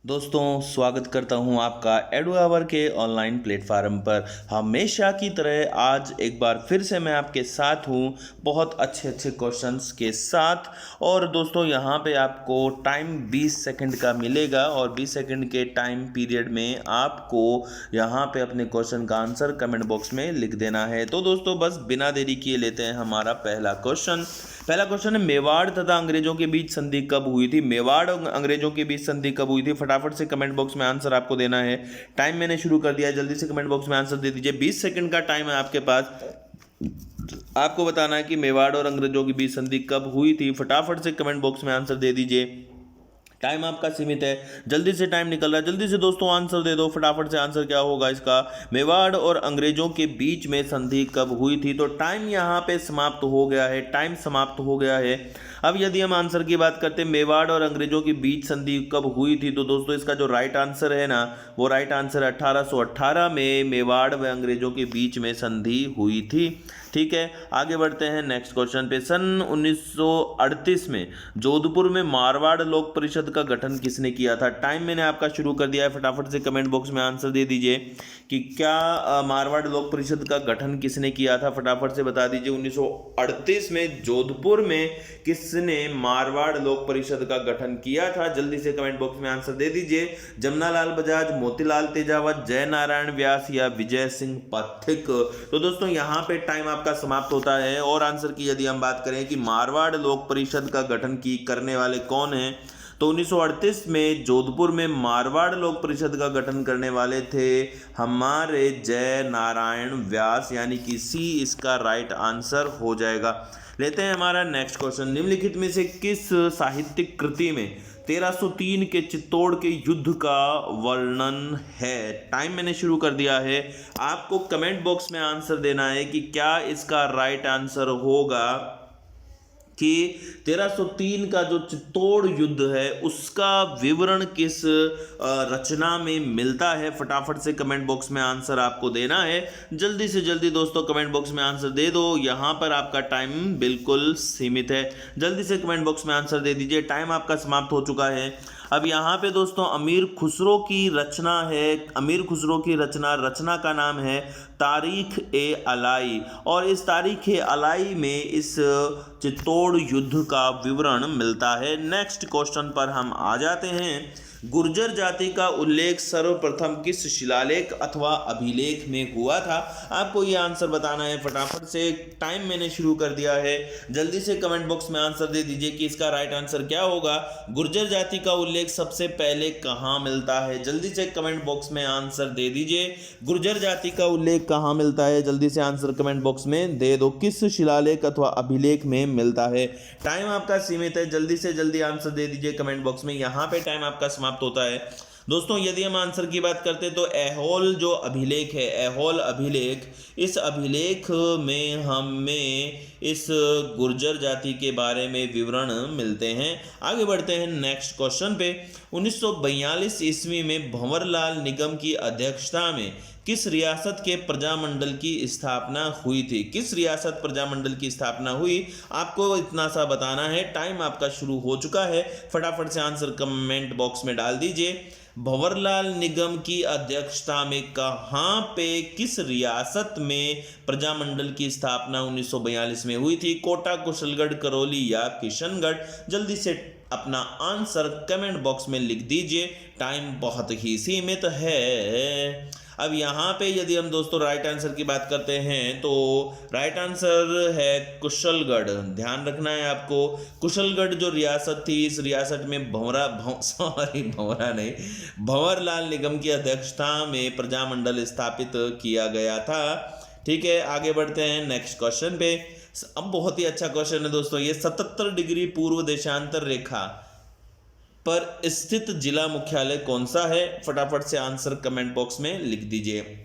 दोस्तों स्वागत करता हूं आपका एडू आवर के ऑनलाइन प्लेटफार्म पर। हमेशा की तरह आज एक बार फिर से मैं आपके साथ हूं बहुत अच्छे अच्छे क्वेश्चंस के साथ। और दोस्तों यहां पे आपको टाइम 20 सेकंड का मिलेगा और 20 सेकंड के टाइम पीरियड में आपको यहां पे अपने क्वेश्चन का आंसर कमेंट बॉक्स में लिख देना है। तो दोस्तों बस बिना देरी किए लेते हैं हमारा पहला क्वेश्चन है, मेवाड़ तथा अंग्रेजों के बीच संधि कब हुई थी। मेवाड़ और अंग्रेजों के बीच संधि कब हुई थी, फटाफट से कमेंट बॉक्स में आंसर आपको देना है। टाइम मैंने शुरू कर दिया है, जल्दी से कमेंट बॉक्स में आंसर दे दीजिए। 20 सेकंड का टाइम है आपके पास, आपको बताना है कि मेवाड़ और अंग्रेजों के बीच संधि कब हुई थी। फटाफट से कमेंट बॉक्स में आंसर दे दीजिए, टाइम आपका सीमित है, जल्दी से टाइम निकल रहा है। जल्दी से दोस्तों आंसर दे दो फटाफट से। आंसर क्या होगा इसका, मेवाड़ और अंग्रेजों के बीच में संधि कब हुई थी। तो टाइम यहाँ पे समाप्त हो गया है, टाइम समाप्त हो गया है। अब यदि हम आंसर की बात करते हैं मेवाड़ और अंग्रेजों के बीच संधि कब हुई थी, तो दोस्तों इसका जो राइट आंसर है ना, वो राइट आंसर 1818 में मेवाड़ व अंग्रेजों के बीच में संधि हुई थी। ठीक है, आगे बढ़ते हैं नेक्स्ट क्वेश्चन पे। सन 1938 में जोधपुर में मारवाड़ लोक परिषद का गठन किसने किया था। टाइम मैंने आपका शुरू कर दिया है, फटाफट से कमेंट बॉक्स में आंसर दे दीजिए कि क्या मारवाड़ लोक परिषद का गठन किसने किया था। फटाफट से बता दीजिए 1938 में जोधपुर में किसने मारवाड़ लोक परिषद का गठन किया था। जल्दी से कमेंट बॉक्स में आंसर दे दीजिए। जमनालाल बजाज, मोतीलाल तेजावत, जय नारायण व्यास या विजय सिंह पाठक। तो दोस्तों यहाँ पे टाइम आपका समाप्त होता है। और आंसर की यदि हम बात करें कि मारवाड़ लोक परिषद का गठन की करने वाले कौन हैं, तो 1938 में जोधपुर में मारवाड़ लोक परिषद का गठन करने वाले थे हमारे जय नारायण व्यास, यानी कि सी इसका राइट आंसर हो जाएगा। लेते हैं हमारा नेक्स्ट क्वेश्चन। निम्नलिखित में से किस साहित्यिक कृति में 1303 के चित्तौड़ के युद्ध का वर्णन है। टाइम मैंने शुरू कर दिया है, आपको कमेंट बॉक्स में आंसर देना है कि क्या इसका राइट आंसर होगा कि 1303 का जो चित्तौड़ युद्ध है उसका विवरण किस रचना में मिलता है। फटाफट से कमेंट बॉक्स में आंसर आपको देना है। जल्दी से जल्दी दोस्तों कमेंट बॉक्स में आंसर दे दो, यहाँ पर आपका टाइम बिल्कुल सीमित है। जल्दी से कमेंट बॉक्स में आंसर दे दीजिए, टाइम आपका समाप्त हो चुका है। अब यहाँ पे दोस्तों अमीर खुसरो की रचना है, अमीर खुसरो की रचना का नाम है तारीख ए अलाई। और इस तारीख ए अलाई में इस चित्तौड़ युद्ध का विवरण मिलता है। नेक्स्ट क्वेश्चन पर हम आ जाते हैं। गुर्जर जाति का उल्लेख सर्वप्रथम किस शिलालेख अथवा अभिलेख में हुआ था। आपको ये आंसर बताना है फटाफट से। टाइम मैंने शुरू कर दिया है, जल्दी से कमेंट बॉक्स में आंसर दे दीजिए कि इसका राइट आंसर क्या होगा। गुर्जर जाति का उल्लेख सबसे पहले कहाँ मिलता है। जल्दी से कमेंट बॉक्स में आंसर दे दीजिए, गुर्जर जाति का उल्लेख कहाँ मिलता है। जल्दी से आंसर कमेंट बॉक्स में दे दो, किस शिलालेख अथवा अभिलेख में मिलता है। टाइम आपका सीमित है, जल्दी से जल्दी आंसर दे दीजिए कमेंट बॉक्स में। यहाँ पे टाइम आपका समाप्त होता है। दोस्तों यदि हम आंसर की बात करते हैं तो ऐहोल जो अभिलेख है, ऐहोल अभिलेख, इस अभिलेख में हमें इस गुर्जर जाति के बारे में विवरण मिलते हैं। आगे बढ़ते हैं नेक्स्ट क्वेश्चन पे। 1942 ईस्वी में भंवरलाल निगम की अध्यक्षता में किस रियासत के प्रजामंडल की स्थापना हुई थी। किस रियासत प्रजामंडल की स्थापना हुई, आपको इतना सा बताना है। टाइम आपका शुरू हो चुका है, फटाफट से आंसर कमेंट बॉक्स में डाल दीजिए। भंवरलाल निगम की अध्यक्षता में कहाँ पे किस रियासत में प्रजामंडल की स्थापना 1942 में हुई थी। कोटा, कुशलगढ़, करौली या किशनगढ़। जल्दी से अपना आंसर कमेंट बॉक्स में लिख दीजिए, टाइम बहुत ही सीमित है। अब यहाँ पे यदि हम दोस्तों राइट आंसर की बात करते हैं तो राइट आंसर है कुशलगढ़। ध्यान रखना है आपको, कुशलगढ़ जो रियासत थी, इस रियासत में भंवरलाल निगम की अध्यक्षता में प्रजामंडल स्थापित किया गया था। ठीक है, आगे बढ़ते हैं नेक्स्ट क्वेश्चन पे। अब बहुत ही अच्छा क्वेश्चन है दोस्तों ये। 77 डिग्री पूर्व देशांतर रेखा पर स्थित जिला मुख्यालय कौन सा है। फटाफट से आंसर कमेंट बॉक्स में लिख दीजिए।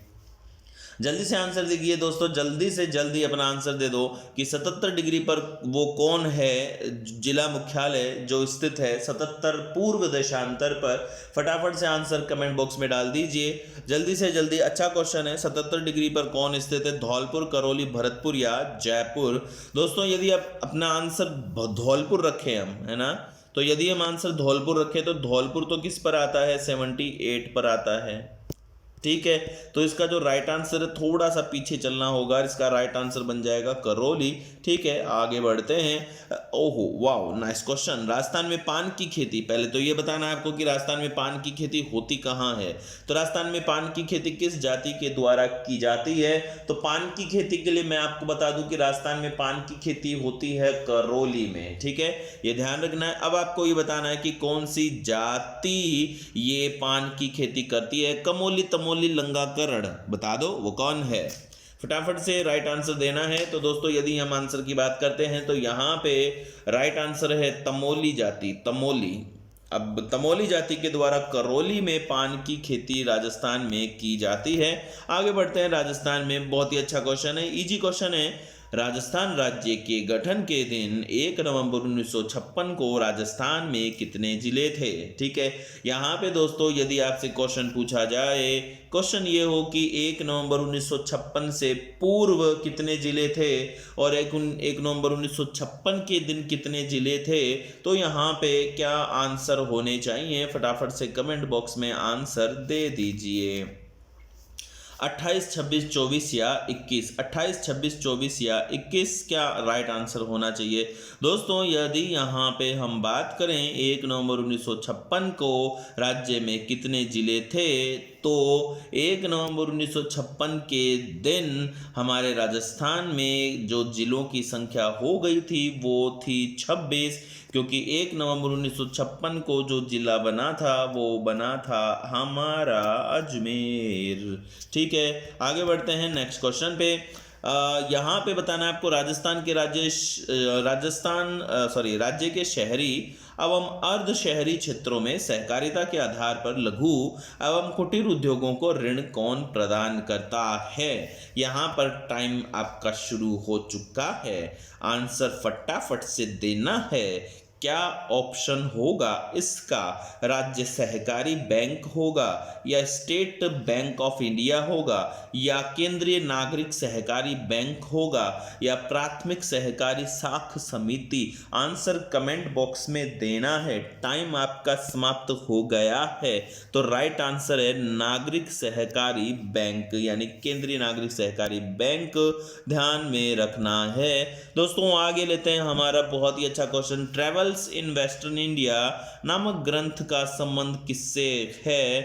जल्दी से आंसर दीजिए दोस्तों, जल्दी से जल्दी अपना आंसर दे दो कि 77 डिग्री पर वो कौन है जिला मुख्यालय जो स्थित है 77 पूर्व देशांतर पर। फटाफट से आंसर कमेंट बॉक्स में डाल दीजिए, जल्दी से जल्दी। अच्छा क्वेश्चन है, 77 डिग्री पर कौन स्थित है। धौलपुर, करौली, भरतपुर या जयपुर। दोस्तों यदि आप अपना आंसर धौलपुर रखें हम, है ना, तो यदि हम आंसर धौलपुर रखें तो धौलपुर तो किस पर आता है, 78 पर आता है। ठीक है, तो इसका जो राइट आंसर है थोड़ा सा पीछे चलना होगा, इसका राइट आंसर बन जाएगा करौली। ठीक है, आगे बढ़ते हैं। ओहो वाह, नाइस क्वेश्चन। राजस्थान में पान की खेती, पहले तो ये बताना है आपको कि राजस्थान में पान की खेती होती कहाँ है। तो राजस्थान में पान की खेती किस जाति के द्वारा की जाती है, तो पान की खेती के लिए मैं आपको बता दूं कि राजस्थान में पान की खेती होती है करौली में। ठीक है, ये ध्यान रखना है। अब आपको ये बताना है कि कौन सी जाति ये पान की खेती करती है। कमोली, तमोली, लंगाकरण, बता दो वो कौन है। फटाफट से राइट आंसर देना है। तो दोस्तों यदि हम आंसर की बात करते हैं तो यहाँ पे राइट आंसर है तमोली जाति, तमोली। अब तमोली जाति के द्वारा करौली में पान की खेती राजस्थान में की जाती है। आगे बढ़ते हैं। राजस्थान में बहुत ही अच्छा क्वेश्चन है, इजी क्वेश्चन है। राजस्थान राज्य के गठन के दिन 1 नवंबर 1956 को राजस्थान में कितने जिले थे। ठीक है, यहाँ पे दोस्तों यदि आपसे क्वेश्चन पूछा जाए, क्वेश्चन ये हो कि 1 नवंबर 1956 से पूर्व कितने जिले थे और 1 नवंबर 1956 के दिन कितने जिले थे, तो यहाँ पे क्या आंसर होने चाहिए, फटाफट से कमेंट बॉक्स में आंसर दे दीजिए। 28, 26, 24 या 21, 28, 26, 24 या 21 क्या राइट आंसर होना चाहिए। दोस्तों यदि यहाँ पे हम बात करें 1 नवंबर 1956 को राज्य में कितने जिले थे, तो 1 नवंबर 1956 के दिन हमारे राजस्थान में जो जिलों की संख्या हो गई थी वो थी 26, क्योंकि 1 नवंबर 1956 को जो जिला बना था वो बना था हमारा अजमेर। ठीक है, आगे बढ़ते हैं नेक्स्ट क्वेश्चन पे। यहाँ पे बताना है आपको राजस्थान के राज्य के शहरी एवं अर्ध शहरी क्षेत्रों में सहकारिता के आधार पर लघु एवं कुटीर उद्योगों को ऋण कौन प्रदान करता है। यहाँ पर टाइम आपका शुरू हो चुका है, आंसर फटाफट से देना है। क्या ऑप्शन होगा इसका, राज्य सहकारी बैंक होगा या स्टेट बैंक ऑफ इंडिया होगा या केंद्रीय नागरिक सहकारी बैंक होगा या प्राथमिक सहकारी साख समिति। आंसर कमेंट बॉक्स में देना है, टाइम आपका समाप्त हो गया है। तो राइट आंसर है नागरिक सहकारी बैंक, यानी केंद्रीय नागरिक सहकारी बैंक, ध्यान में रखना है। दोस्तों आगे लेते हैं हमारा बहुत ही अच्छा question. Travels in western India नामक ग्रंथ का संबंध किससे है।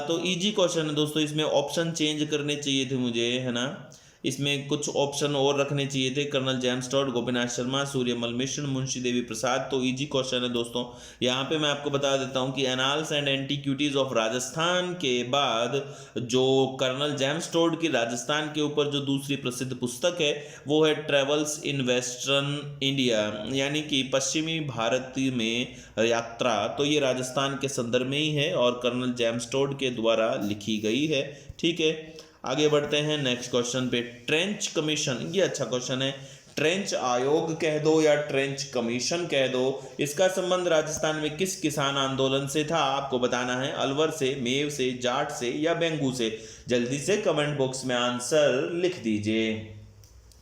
तो इजी क्वेश्चन है दोस्तों, इसमें ऑप्शन चेंज करने चाहिए थे मुझे, है ना, इसमें कुछ ऑप्शन और रखने चाहिए थे। Colonel James Tod, Gopinath Sharma, Suryamal Mishra, Munshi Devi Prasad. तो इजी क्वेश्चन है दोस्तों। यहाँ पे मैं आपको बता देता हूँ कि annals and antiquities of Rajasthan के बाद जो कर्नल जेम्स टॉड की राजस्थान के ऊपर जो दूसरी प्रसिद्ध पुस्तक है वो है ट्रेवल्स इन वेस्टर्न इंडिया, यानी कि पश्चिमी भारत में यात्रा। तो ये राजस्थान के संदर्भ में ही है और कर्नल जेम्स टॉड के द्वारा लिखी गई है। ठीक है, आगे बढ़ते हैं नेक्स्ट क्वेश्चन पे। ट्रेंच कमीशन, ये अच्छा क्वेश्चन है। ट्रेंच आयोग कह दो या ट्रेंच कमीशन कह दो, इसका संबंध राजस्थान में किस किसान आंदोलन से था, आपको बताना है। अलवर से, मेव से, जाट से या बेंगू से। जल्दी से कमेंट बॉक्स में आंसर लिख दीजिए।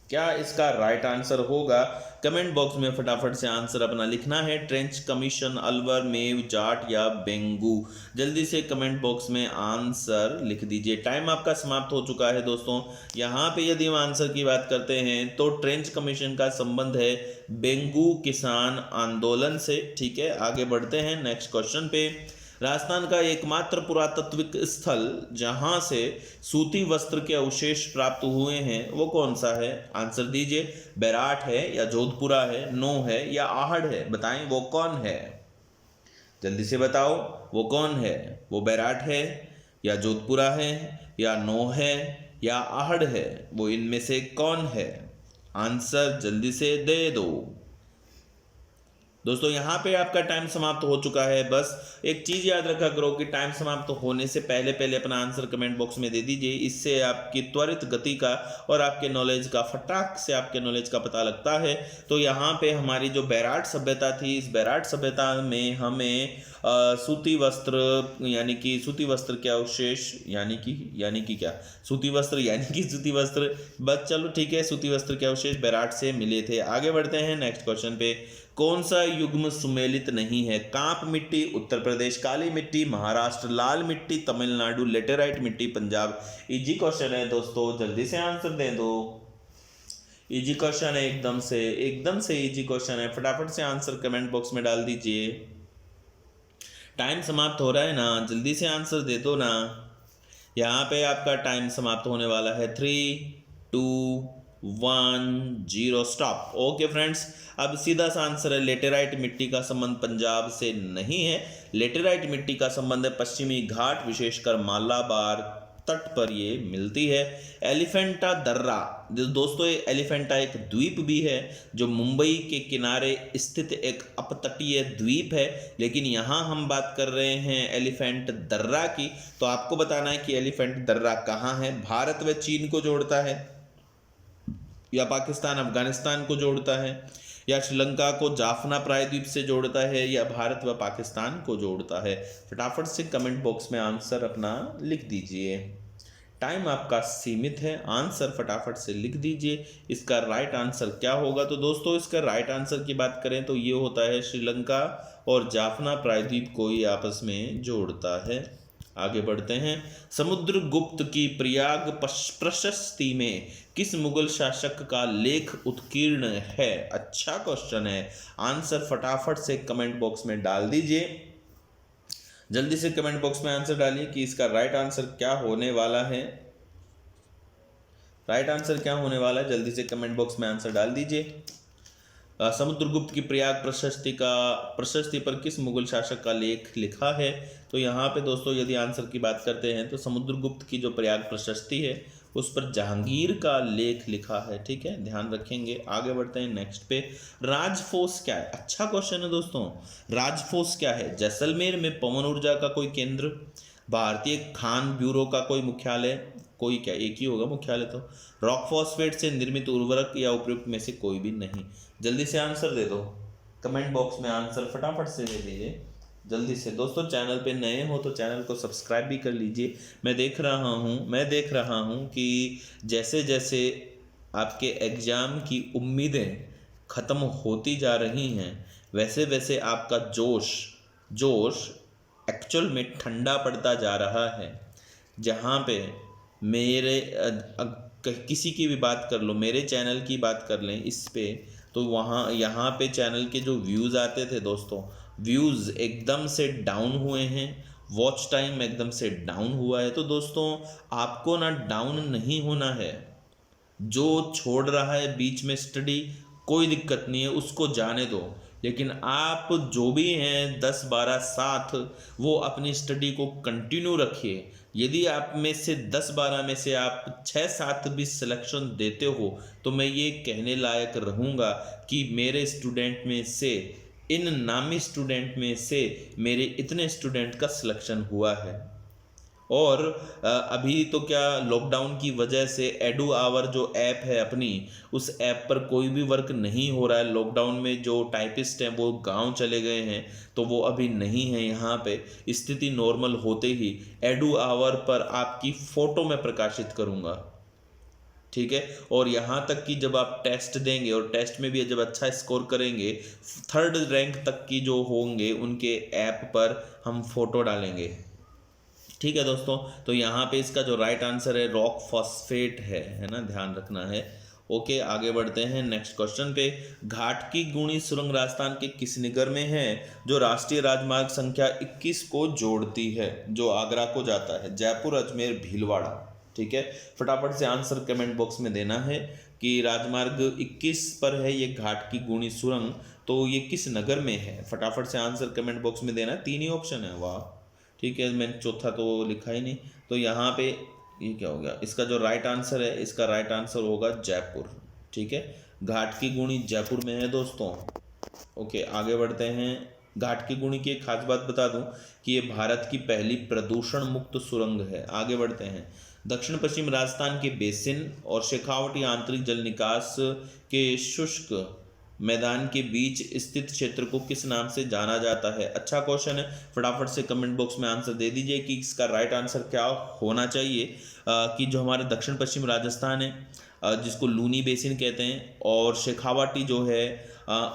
क्या इसका राइट आंसर होगा, कमेंट बॉक्स में फटाफट से आंसर अपना लिखना है। ट्रेंच कमीशन, अलवर, मेव, जाट या बेंगू। जल्दी से कमेंट बॉक्स में आंसर लिख दीजिए। टाइम आपका समाप्त हो चुका है दोस्तों। यहाँ पे यदि हम आंसर की बात करते हैं तो ट्रेंच कमीशन का संबंध है बेंगू किसान आंदोलन से। ठीक है, आगे बढ़ते हैं नेक्स्ट क्वेश्चन पे। राजस्थान का एकमात्र पुरातात्विक स्थल जहां से सूती वस्त्र के अवशेष प्राप्त हुए हैं वो कौन सा है, आंसर दीजिए। बैराठ है या जोधपुरा है, नो है या आहड़ है, बताएं वो कौन है। जल्दी से बताओ वो कौन है, वो बैराठ है या जोधपुरा है या नो है या आहड़ है, वो इनमें से कौन है, आंसर जल्दी से दे दो। दोस्तों यहाँ पे आपका टाइम समाप्त हो चुका है। बस एक चीज़ याद रखा करो कि टाइम समाप्त होने से पहले पहले अपना आंसर कमेंट बॉक्स में दे दीजिए। इससे आपकी त्वरित गति का और आपके नॉलेज का, फटाक से आपके नॉलेज का पता लगता है। तो यहाँ पे हमारी जो बैराठ सभ्यता थी, इस बैराठ सभ्यता में हमें सूती वस्त्र यानी कि सूती वस्त्र के अवशेष यानी कि क्या सूती वस्त्र यानी कि सूती वस्त्र, बस चलो ठीक है, सूती वस्त्र के अवशेष बैराट से मिले थे। आगे बढ़ते हैं नेक्स्ट क्वेश्चन पे। कौन सा युग्म सुमेलित नहीं है? कांप मिट्टी उत्तर प्रदेश, काली मिट्टी महाराष्ट्र, लाल मिट्टी तमिलनाडु, लेटेराइट मिट्टी पंजाब। इजी क्वेश्चन है दोस्तों, जल्दी से आंसर दे दो। इजी क्वेश्चन है, एकदम से इजी क्वेश्चन है। फटाफट से आंसर कमेंट बॉक्स में डाल दीजिए। टाइम समाप्त हो रहा है ना, जल्दी से आंसर दे दो ना। यहाँ पे आपका टाइम समाप्त होने वाला है। 3 2 1 0 स्टॉप। ओके फ्रेंड्स, अब सीधा सा आंसर है लेटेराइट मिट्टी का संबंध पंजाब से नहीं है। लेटेराइट मिट्टी का संबंध है पश्चिमी घाट, विशेषकर मालाबार तट पर ये मिलती है। एलिफेंटा दर्रा दोस्तों, ये एलिफेंटा एक द्वीप भी है जो मुंबई के किनारे स्थित एक अपतटीय द्वीप है, लेकिन यहाँ हम बात कर रहे हैं एलिफेंट दर्रा की। तो आपको बताना है कि एलिफेंट दर्रा कहाँ है। भारत व चीन को जोड़ता है, या पाकिस्तान अफगानिस्तान को जोड़ता है, या श्रीलंका को जाफना प्रायद्वीप से जोड़ता है, या भारत व पाकिस्तान को जोड़ता है। फटाफट से कमेंट बॉक्स में आंसर अपना लिख दीजिए। टाइम आपका सीमित है, आंसर फटाफट से लिख दीजिए। इसका राइट आंसर क्या होगा? तो दोस्तों इसका राइट आंसर की बात करें तो ये होता है श्रीलंका और जाफना प्रायद्वीप को ये आपस में जोड़ता है। आगे बढ़ते हैं। समुद्रगुप्त की प्रयाग प्रशस्ति में किस मुगल शासक का लेख उत्कीर्ण है? अच्छा क्वेश्चन है, आंसर फटाफट से कमेंट बॉक्स में डाल दीजिए। जल्दी से कमेंट बॉक्स में आंसर डालिए कि इसका राइट आंसर क्या होने वाला है। राइट आंसर क्या होने वाला है, जल्दी से कमेंट बॉक्स में आंसर डाल दीजिए। समुद्रगुप्त की प्रयाग प्रशस्ति पर किस मुगल शासक का लेख लिखा है? तो यहाँ पे दोस्तों यदि आंसर की बात करते हैं तो समुद्रगुप्त की जो प्रयाग प्रशस्ति है उस पर जहांगीर का लेख लिखा है। ठीक है, ध्यान रखेंगे। आगे बढ़ते हैं नेक्स्ट पे। राजफोर्स क्या है? अच्छा क्वेश्चन है दोस्तों। राजफोर्स क्या है? जैसलमेर में पवन ऊर्जा का कोई केंद्र, भारतीय खान ब्यूरो का कोई मुख्यालय, कोई क्या एक ही होगा मुख्यालय तो, रॉक फॉस्फेट से निर्मित उर्वरक, या उपयुक्त में से कोई भी नहीं। जल्दी से आंसर दे दो, कमेंट बॉक्स में आंसर फटाफट से दे दीजिए जल्दी से। दोस्तों चैनल पे नए हो तो चैनल को सब्सक्राइब भी कर लीजिए। मैं देख रहा हूँ कि जैसे जैसे आपके एग्ज़ाम की उम्मीदें ख़त्म होती जा रही हैं वैसे वैसे आपका जोश एक्चुअल में ठंडा पड़ता जा रहा है। जहाँ पे मेरे किसी की भी बात कर लो, मेरे चैनल की बात कर लें इस पे, तो यहाँ पे चैनल के जो व्यूज़ आते थे दोस्तों, व्यूज़ एकदम से डाउन हुए हैं, वॉच टाइम एकदम से डाउन हुआ है। तो दोस्तों आपको ना डाउन नहीं होना है। जो छोड़ रहा है बीच में स्टडी, कोई दिक्कत नहीं है, उसको जाने दो। लेकिन आप जो भी हैं 10 12 साथ, वो अपनी स्टडी को कंटिन्यू रखिए। यदि आप में से 10 12 में से आप 6 7 भी सिलेक्शन देते हो तो मैं ये कहने लायक रहूँगा कि मेरे स्टूडेंट में से, इन नामी स्टूडेंट में से मेरे इतने स्टूडेंट का सिलेक्शन हुआ है। और अभी तो क्या लॉकडाउन की वजह से एडू आवर जो ऐप है अपनी, उस ऐप पर कोई भी वर्क नहीं हो रहा है। लॉकडाउन में जो टाइपिस्ट हैं वो गांव चले गए हैं, तो वो अभी नहीं है यहाँ पे। स्थिति नॉर्मल होते ही एडू आवर पर आपकी फ़ोटो मैं प्रकाशित करूँगा। ठीक है, और यहाँ तक कि जब आप टेस्ट देंगे और टेस्ट में भी जब अच्छा स्कोर करेंगे, 3rd रैंक तक की जो होंगे उनके ऐप पर हम फ़ोटो डालेंगे। ठीक है दोस्तों, तो यहाँ पे इसका जो राइट आंसर है रॉक फॉस्फेट है ना, ध्यान रखना है। ओके, आगे बढ़ते हैं नेक्स्ट क्वेश्चन पे। घाट की गुणी सुरंग राजस्थान के किस नगर में है जो राष्ट्रीय राजमार्ग संख्या 21 को जोड़ती है, जो आगरा को जाता है? जयपुर, अजमेर, भीलवाड़ा। ठीक है, फटाफट से आंसर कमेंट बॉक्स में देना है कि राजमार्ग 21 पर है ये घाट की गुणी सुरंग, तो ये किस नगर में है? फटाफट से आंसर कमेंट बॉक्स में देना है। 3 ही ऑप्शन है, वाह ठीक है, मैंने चौथा तो लिखा ही नहीं। तो यहाँ पे ये क्या हो गया, इसका जो राइट आंसर है, इसका राइट आंसर होगा जयपुर। ठीक है, घाट की गुणी जयपुर में है दोस्तों। ओके, आगे बढ़ते हैं। घाट की गुणी की एक खास बात बता दूं कि ये भारत की पहली प्रदूषण मुक्त सुरंग है। आगे बढ़ते हैं। दक्षिण पश्चिम राजस्थान के बेसिन और शेखावटी आंतरिक जल निकास के शुष्क मैदान के बीच स्थित क्षेत्र को किस नाम से जाना जाता है? अच्छा क्वेश्चन है, फटाफट से कमेंट बॉक्स में आंसर दे दीजिए कि इसका राइट आंसर क्या होना चाहिए। कि जो हमारे दक्षिण पश्चिम राजस्थान है, जिसको लूनी बेसिन कहते हैं, और शेखावाटी जो है,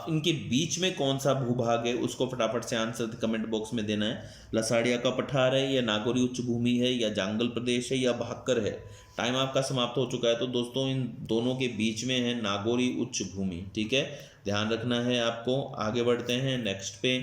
इनके बीच में कौन सा भूभाग है, उसको फटाफट से आंसर कमेंट बॉक्स में देना है। लसाड़िया का पठार है, या नागौरी उच्च भूमि है, या जांगल प्रदेश है, या भाक्कर है? टाइम आपका समाप्त हो चुका है। तो दोस्तों इन दोनों के बीच में है नागौरी उच्च भूमि। ठीक है, ध्यान रखना है आपको। आगे बढ़ते हैं नेक्स्ट पे।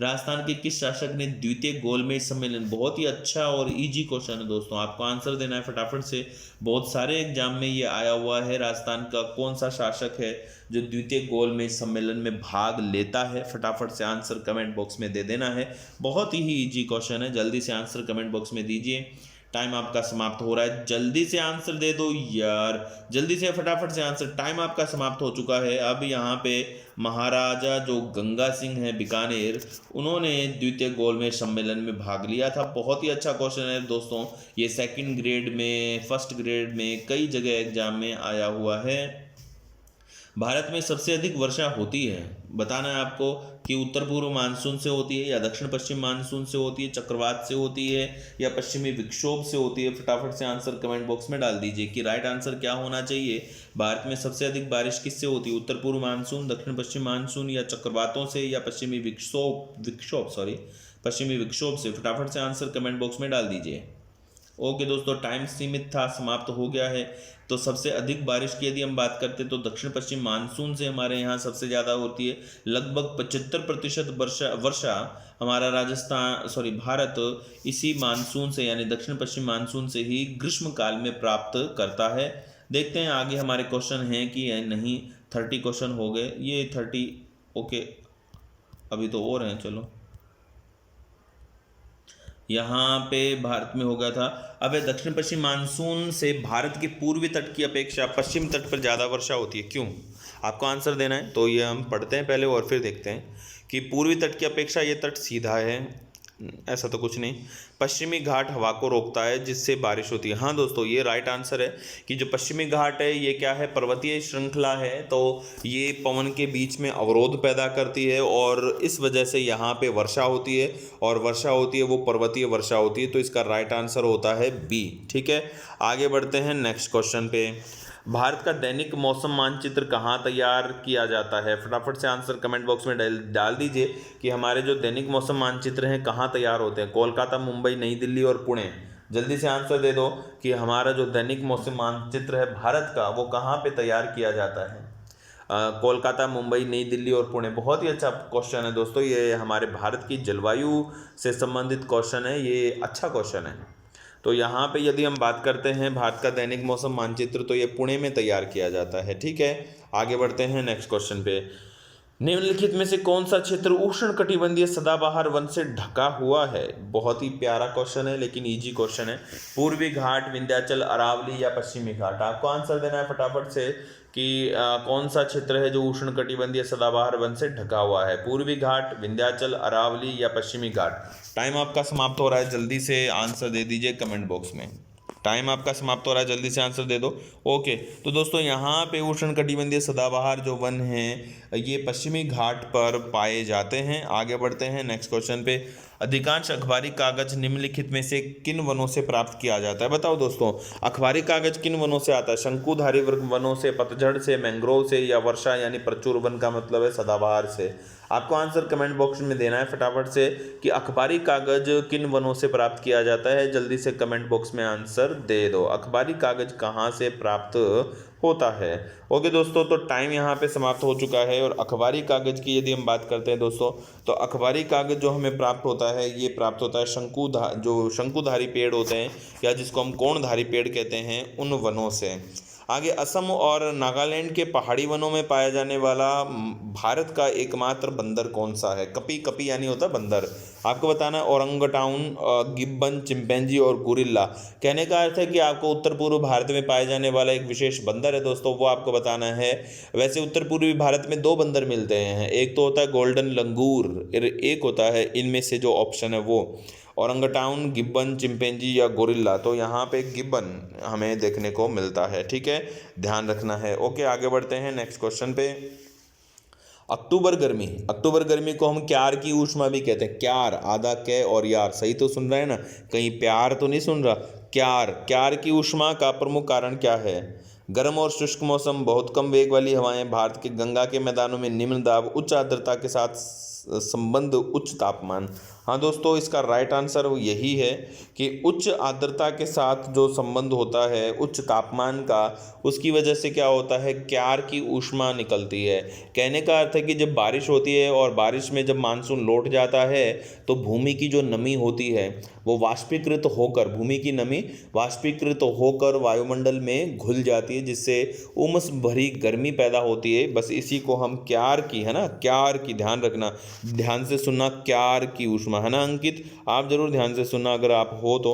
राजस्थान के किस शासक ने द्वितीय गोलमेज सम्मेलन, बहुत ही अच्छा और इजी क्वेश्चन है दोस्तों, आपको आंसर देना है फटाफट से। बहुत सारे एग्जाम में ये आया हुआ है। राजस्थान का कौन सा शासक है जो द्वितीय गोलमेज सम्मेलन में भाग लेता है? फटाफट से आंसर कमेंट बॉक्स में दे देना है। बहुत ही इजी क्वेश्चन है, जल्दी से आंसर कमेंट बॉक्स में दीजिए। टाइम आपका समाप्त हो रहा है, जल्दी से आंसर दे दो यार, जल्दी से फटाफट से आंसर। टाइम आपका समाप्त हो चुका है। अब यहाँ पे महाराजा जो गंगा सिंह है बीकानेर, उन्होंने द्वितीय गोलमेज सम्मेलन में भाग लिया था। बहुत ही अच्छा क्वेश्चन है दोस्तों, ये सेकंड ग्रेड में, फर्स्ट ग्रेड में, कई जगह एग्जाम में आया हुआ है। भारत में सबसे अधिक वर्षा होती है, बताना है आपको कि उत्तर पूर्व मानसून से होती है, या दक्षिण पश्चिम मानसून से होती है, चक्रवात से होती है, या पश्चिमी विक्षोभ से होती है। फटाफट से आंसर कमेंट बॉक्स में डाल दीजिए कि राइट आंसर क्या होना चाहिए। भारत में सबसे अधिक बारिश किससे होती है? उत्तर पूर्व मानसून, दक्षिण पश्चिम मानसून, या चक्रवातों से, या पश्चिमी पश्चिमी विक्षोभ से? फटाफट से आंसर कमेंट बॉक्स में डाल दीजिए। ओके दोस्तों, टाइम सीमित था, समाप्त हो गया है। तो सबसे अधिक बारिश की यदि हम बात करते हैं तो दक्षिण पश्चिम मानसून से हमारे यहाँ सबसे ज़्यादा होती है। लगभग 75% वर्षा हमारा भारत इसी मानसून से, यानी दक्षिण पश्चिम मानसून से ही ग्रीष्म काल में प्राप्त करता है। देखते हैं आगे हमारे क्वेश्चन हैं कि नहीं। 30 क्वेश्चन हो गए, ये 30। ओके, अभी तो और हैं, चलो। यहाँ पे भारत में हो गया था। अब दक्षिण पश्चिम मानसून से भारत के पूर्वी तट की अपेक्षा पश्चिम तट पर ज़्यादा वर्षा होती है, क्यों? आपको आंसर देना है। तो ये हम पढ़ते हैं पहले और फिर देखते हैं कि पूर्वी तट की अपेक्षा ये तट सीधा है, ऐसा तो कुछ नहीं। पश्चिमी घाट हवा को रोकता है जिससे बारिश होती है। हाँ दोस्तों, ये राइट आंसर है कि जो पश्चिमी घाट है ये क्या है, पर्वतीय श्रृंखला है, तो ये पवन के बीच में अवरोध पैदा करती है और इस वजह से यहाँ पे वर्षा होती है, और वर्षा होती है वो पर्वतीय वर्षा होती है। तो इसका राइट आंसर होता है बी। ठीक है, आगे बढ़ते हैं नेक्स्ट क्वेश्चन पे। भारत का दैनिक मौसम मानचित्र कहाँ तैयार किया जाता है? फटाफट से आंसर कमेंट बॉक्स में डाल दीजिए कि हमारे जो दैनिक मौसम मानचित्र हैं कहाँ तैयार होते हैं। कोलकाता, मुंबई, नई दिल्ली और पुणे। जल्दी से आंसर दे दो कि हमारा जो दैनिक मौसम मानचित्र है भारत का, वो कहाँ पे तैयार किया जाता है? कोलकाता, मुंबई, नई दिल्ली और पुणे। बहुत ही अच्छा क्वेश्चन है दोस्तों, ये हमारे भारत की जलवायु से संबंधित क्वेश्चन है, ये अच्छा क्वेश्चन है। तो यहाँ पे यदि हम बात करते हैं भारत का दैनिक मौसम मानचित्र, तो ये पुणे में तैयार किया जाता है। ठीक है, आगे बढ़ते हैं नेक्स्ट क्वेश्चन पे। निम्नलिखित में से कौन सा क्षेत्र उष्णकटिबंधीय सदाबहार वन से ढका हुआ है? बहुत ही प्यारा क्वेश्चन है, लेकिन इजी क्वेश्चन है। पूर्वी घाट, विंध्याचल, अरावली, या पश्चिमी घाट? आपको आंसर देना है फटाफट से कि कौन सा क्षेत्र है जो उष्णकटिबंधीय सदाबहार वन से ढका हुआ है? पूर्वी घाट, विंध्याचल, अरावली, या पश्चिमी घाट? टाइम आपका समाप्त हो रहा है, जल्दी से आंसर दे दीजिए कमेंट बॉक्स में। टाइम आपका समाप्त हो रहा है, जल्दी से आंसर दे दो। ओके, तो दोस्तों यहाँ पे उष्णकटिबंधीय सदाबहार जो वन हैं ये पश्चिमी घाट पर पाए जाते हैं। आगे बढ़ते हैं नेक्स्ट क्वेश्चन पे। अधिकांश अखबारी कागज निम्नलिखित में से किन वनों से प्राप्त किया जाता है? बताओ दोस्तों, अखबारी कागज किन वनों से आता है? शंकुधारी वनों से, पतझड़ से, मैंग्रोव से, या वर्षा यानी प्रचुर वन का मतलब है सदाबहार से? आपको आंसर कमेंट बॉक्स में देना है फटाफट से कि अखबारी कागज किन वनों से प्राप्त किया जाता है। जल्दी से कमेंट बॉक्स में आंसर दे दो, अखबारी कागज कहाँ से प्राप्त होता है। ओके दोस्तों, तो टाइम यहाँ पे समाप्त हो चुका है। और अखबारी कागज की यदि हम बात करते हैं दोस्तों, तो अखबारी कागज जो हमें प्राप्त होता है ये प्राप्त होता है जो शंकुधारी पेड़ होते हैं, या जिसको हम कोणधारी पेड़ कहते हैं, उन वनों से। आगे, असम और नागालैंड के पहाड़ी वनों में पाया जाने वाला भारत का एकमात्र बंदर कौन सा है? कपी, कपी यानी होता है बंदर। आपको बताना है ओरंगटाउन, गिब्बन, चिंपैंजी और गोरिल्ला। कहने का अर्थ है कि आपको उत्तर पूर्व भारत में पाए जाने वाला एक विशेष बंदर है दोस्तों, वो आपको बताना है। वैसे उत्तर पूर्वी भारत में 2 बंदर मिलते हैं, एक तो होता है गोल्डन लंगूर, एक होता है इनमें से जो ऑप्शन है वो औरंगटाउन, गिब्बन, चिंपैंजी या गोरिल्ला। तो यहाँ पे गिब्बन हमें देखने को मिलता है। ठीक है, ध्यान रखना है। ओके, आगे बढ़ते हैं नेक्स्ट क्वेश्चन पे। अक्टूबर गर्मी, अक्टूबर गर्मी को हम क्यार की ऊष्मा भी कहते हैं। क्यार, आधा कै और यार, सही तो सुन रहे हैं ना, कहीं प्यार तो नहीं सुन रहा। क्यार, क्यार की ऊष्मा का प्रमुख कारण क्या है? गर्म और शुष्क मौसम, बहुत कम वेग वाली हवाएं, भारत के गंगा के मैदानों में निम्न दाब, उच्च आर्द्रता के साथ संबंध, उच्च तापमान। हाँ दोस्तों, इसका राइट आंसर यही है कि उच्च आर्द्रता के साथ जो संबंध होता है उच्च तापमान का, उसकी वजह से क्या होता है, क्यार की ऊष्मा निकलती है। कहने का अर्थ है कि जब बारिश होती है और बारिश में जब मानसून लौट जाता है तो भूमि की जो नमी होती है वो वाष्पीकृत होकर, भूमि की नमी वाष्पीकृत होकर वायुमंडल में घुल जाती है, जिससे उमस भरी गर्मी पैदा होती है। बस इसी को हम क्यार की, है ना, क्यार की, ध्यान रखना, ध्यान से सुनना, क्यार की ऊष्मा, है ना अंकित, आप जरूर ध्यान से सुनना अगर आप हो तो।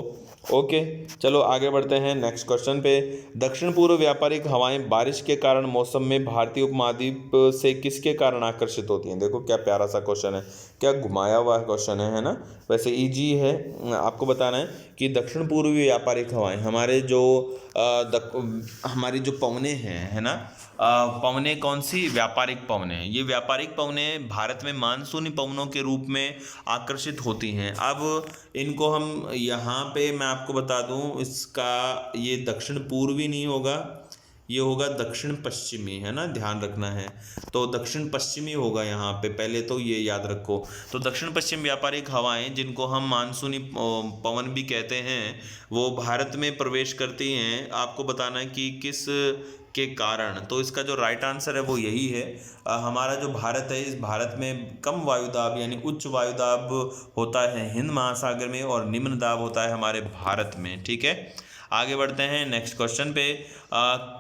ओके, चलो आगे बढ़ते हैं नेक्स्ट क्वेश्चन पे। दक्षिण पूर्व व्यापारिक हवाएं बारिश के कारण मौसम में भारतीय उपमहाद्वीप से किसके कारण आकर्षित होती हैं? देखो क्या प्यारा सा क्वेश्चन है, क्या घुमाया हुआ क्वेश्चन है ना। वैसे इजी है, आपको बताना है कि दक्षिण पूर्वी व्यापारिक हवाएं, हमारे जो हमारी जो पवनें हैं, है ना, पवनें कौन सी? व्यापारिक पवनें। ये व्यापारिक पवनें भारत में मानसूनी पवनों के रूप में आकर्षित होती हैं। अब इनको हम यहाँ पे मैं आपको बता दूँ, इसका ये दक्षिण पूर्वी नहीं होगा, ये होगा दक्षिण पश्चिमी, है ना, ध्यान रखना है। तो दक्षिण पश्चिमी होगा यहाँ पे, पहले तो ये याद रखो। तो दक्षिण पश्चिम व्यापारिक हवाएं, जिनको हम मानसूनी पवन भी कहते हैं, वो भारत में प्रवेश करती हैं। आपको बताना है कि किस के कारण। तो इसका जो राइट आंसर है वो यही है, हमारा जो भारत है, इस भारत में कम वायुदाब यानी उच्च वायुदाब होता है हिंद महासागर में, और निम्न दाब होता है हमारे भारत में। ठीक है, आगे बढ़ते हैं नेक्स्ट क्वेश्चन पे।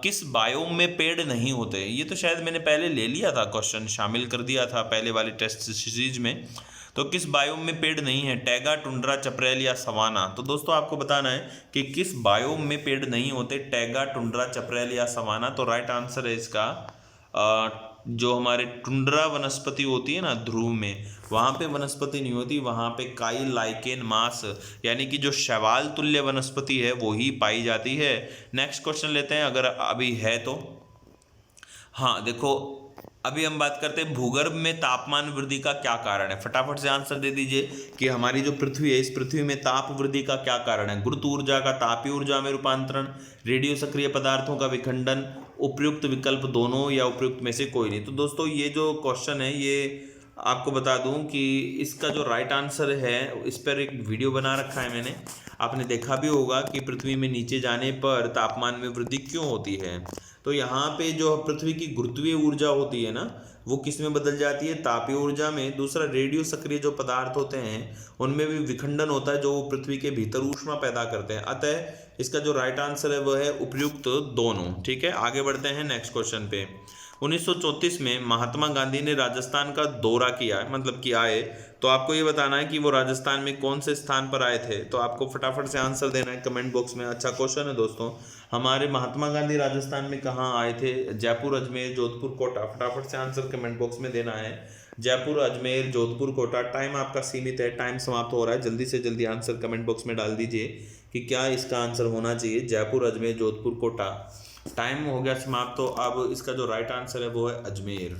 किस बायोम में पेड़ नहीं होते? ये तो शायद मैंने पहले ले लिया था, क्वेश्चन शामिल कर दिया था पहले वाले टेस्ट सीरीज में। तो किस बायोम में पेड़ नहीं है? टैगा, टुंड्रा, चपरेल या सवाना? तो दोस्तों आपको बताना है कि किस बायोम में पेड़ नहीं होते, टैगा, टुंड्रा, चपरेल या सवाना। तो राइट आंसर है इसका जो हमारे टुंड्रा वनस्पति होती है ना ध्रुव में, वहाँ पे वनस्पति नहीं होती, वहाँ पे काई, लाइकेन, मास यानी कि जो शैवाल तुल्य वनस्पति है वो ही पाई जाती है। नेक्स्ट क्वेश्चन लेते हैं अगर अभी है तो। हाँ देखो, अभी हम बात करते हैं भूगर्भ में तापमान वृद्धि का क्या कारण है। फटाफट से आंसर दे दीजिए कि हमारी जो पृथ्वी है, इस पृथ्वी में ताप वृद्धि का क्या कारण है? गुरुत्व ऊर्जा का तापीय ऊर्जा में रूपांतरण, रेडियो सक्रिय पदार्थों का विखंडन, उपयुक्त विकल्प दोनों, या उपयुक्त में से कोई नहीं। तो दोस्तों ये जो क्वेश्चन है, ये आपको बता दूं कि इसका जो राइट आंसर है, इस पर एक वीडियो बना रखा है मैंने, आपने देखा भी होगा कि पृथ्वी में नीचे जाने पर तापमान में वृद्धि क्यों होती है। तो यहाँ पे जो पृथ्वी की गुरुत्वीय ऊर्जा होती है ना, वो किस में बदल जाती है? तापीय ऊर्जा में। दूसरा, रेडियो सक्रिय जो पदार्थ होते हैं उनमें भी विखंडन होता है, जो पृथ्वी के भीतर ऊष्मा पैदा करते हैं। अतः इसका जो राइट आंसर है वो है उपयुक्त दोनों। ठीक है, आगे बढ़ते हैं नेक्स्ट क्वेश्चन पे। 1934 में महात्मा गांधी ने राजस्थान का दौरा किया है, मतलब कि आए, तो आपको ये बताना है कि वो राजस्थान में कौन से स्थान पर आए थे। तो आपको फटाफट से आंसर देना है कमेंट बॉक्स में। अच्छा क्वेश्चन है दोस्तों, हमारे महात्मा गांधी राजस्थान में कहाँ आए थे? जयपुर, अजमेर, जोधपुर, कोटा। फटाफट से आंसर कमेंट बॉक्स में देना है। जयपुर, अजमेर, जोधपुर, कोटा। टाइम आपका सीमित है, टाइम समाप्त हो रहा है, जल्दी से जल्दी आंसर कमेंट बॉक्स में डाल दीजिए कि क्या इसका आंसर होना चाहिए जयपुर, अजमेर, जोधपुर, कोटा। टाइम हो गया समाप्त। तो अब इसका जो राइट आंसर है वो है अजमेर।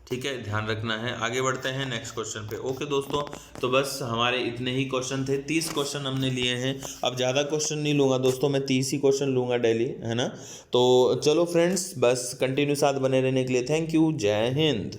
ठीक है, ध्यान रखना है। आगे बढ़ते हैं नेक्स्ट क्वेश्चन पे। ओके दोस्तों, तो बस हमारे इतने ही क्वेश्चन थे, 30 क्वेश्चन हमने लिए हैं। अब ज़्यादा क्वेश्चन नहीं लूँगा दोस्तों, मैं 30 ही क्वेश्चन लूँगा डेली, है ना। तो चलो फ्रेंड्स, बस कंटिन्यू साथ बने रहने के लिए थैंक यू। जय हिंद।